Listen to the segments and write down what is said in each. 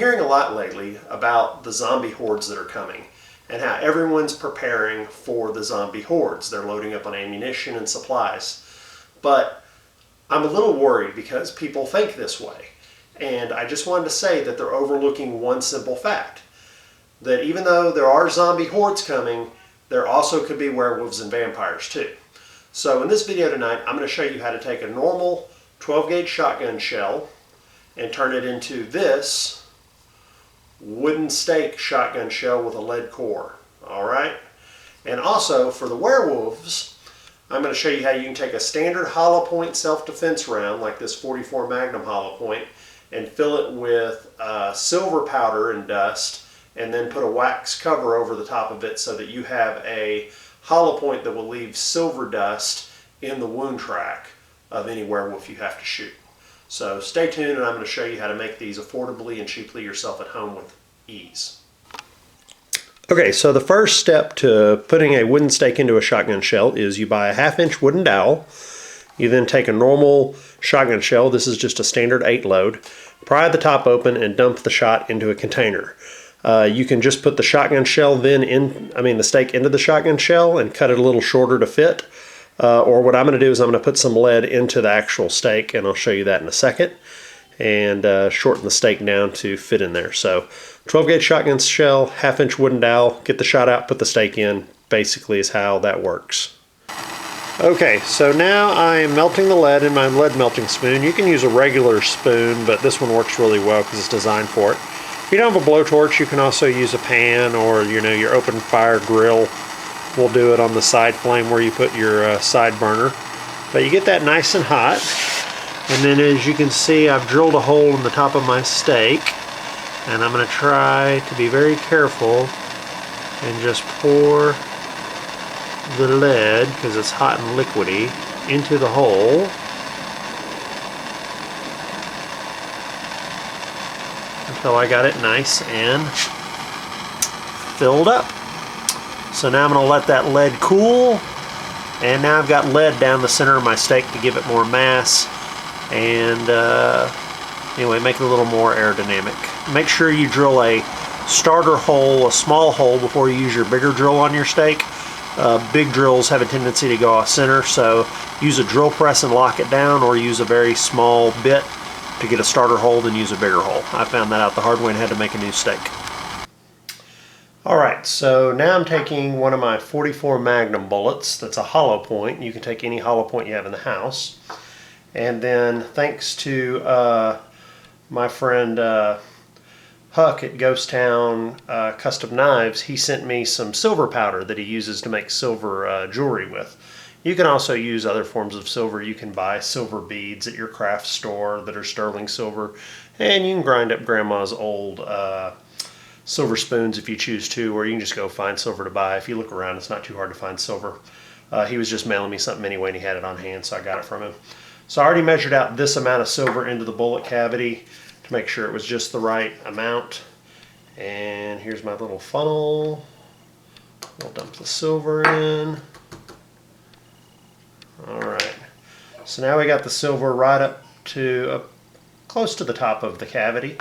hearing a lot lately about the zombie hordes that are coming and how everyone's preparing for the zombie hordes. They're loading up on ammunition and supplies. But I'm a little worried because people think this way. And I just wanted to say that they're overlooking one simple fact. That even though there are zombie hordes coming, there also could be werewolves and vampires too. So in this video tonight, I'm going to show you how to take a normal 12-gauge shotgun shell and turn it into this wooden stake shotgun shell with a lead core. Alright? And also for the werewolves, I'm going to show you how you can take a standard hollow point self-defense round like this 44 Magnum hollow point and fill it with silver powder and dust and then put a wax cover over the top of it so that you have a hollow point that will leave silver dust in the wound track of any werewolf you have to shoot. So stay tuned and I'm going to show you how to make these affordably and cheaply yourself at home with ease. Okay, so the first step to putting a wooden stake into a shotgun shell is you buy a 1/2-inch wooden dowel. You then take a normal shotgun shell, this is just a standard 8 load, pry the top open and dump the shot into a container. You can just put the shotgun shell the stake into the shotgun shell and cut it a little shorter to fit. Or what I'm going to do is I'm going to put some lead into the actual stake, and I'll show you that in a second, and shorten the stake down to fit in there. So 12-gauge shotgun shell, 1/2-inch wooden dowel, get the shot out, put the stake in, basically is how that works. Okay, so now I am melting the lead in my lead melting spoon. You can use a regular spoon, but this one works really well because it's designed for it. If you don't have a blowtorch, you can also use a pan or your open fire grill. We'll do it on the side flame where you put your side burner. But you get that nice and hot. And then as you can see, I've drilled a hole in the top of my stake. And I'm going to try to be very careful and just pour the lead, because it's hot and liquidy, into the hole. Until I got it nice and filled up. So now I'm going to let that lead cool, and now I've got lead down the center of my stake to give it more mass and anyway, make it a little more aerodynamic. Make sure you drill a starter hole, a small hole, before you use your bigger drill on your stake. Big drills have a tendency to go off center, so use a drill press and lock it down, or use a very small bit to get a starter hole, then use a bigger hole. I found that out the hard way and had to make a new stake. Alright, so now I'm taking one of my 44 Magnum bullets that's a hollow point. You can take any hollow point you have in the house. And then thanks to my friend Huck at Ghost Town Custom Knives, he sent me some silver powder that he uses to make silver jewelry with. You can also use other forms of silver. You can buy silver beads at your craft store that are sterling silver, and you can grind up grandma's old silver spoons if you choose to, or you can just go find silver to buy. If you look around, it's not too hard to find silver. He was just mailing me something anyway and he had it on hand, so I got it from him. So I already measured out this amount of silver into the bullet cavity to make sure it was just the right amount. And here's my little funnel. I'll dump the silver in. Alright, so now we got the silver right up to close to the top of the cavity.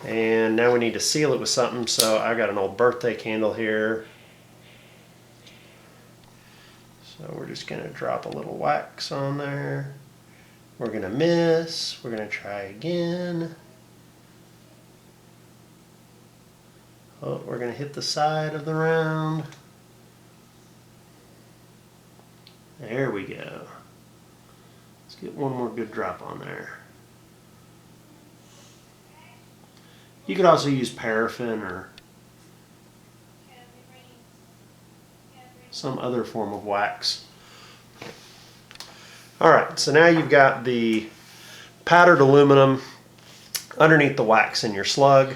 And now we need to seal it with something, so I got an old birthday candle here. So we're just going to drop a little wax on there. We're going to miss. We're going to try again. Oh, we're going to hit the side of the round. There we go. Let's get one more good drop on there. You could also use paraffin or some other form of wax. Alright, so now you've got the powdered aluminum underneath the wax in your slug,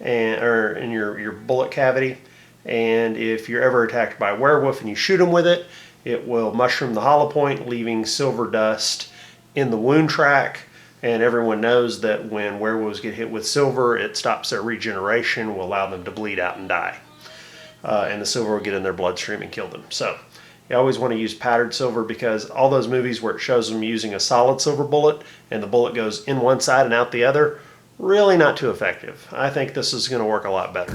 or in your bullet cavity. And if you're ever attacked by a werewolf and you shoot them with it, it will mushroom the hollow point, leaving silver dust in the wound track. And everyone knows that when werewolves get hit with silver, it stops their regeneration, will allow them to bleed out and die. And the silver will get in their bloodstream and kill them. So you always want to use powdered silver, because all those movies where it shows them using a solid silver bullet and the bullet goes in one side and out the other really not too effective. I think this is going to work a lot better.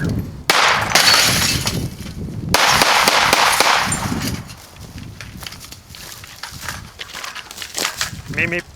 Meep, meep.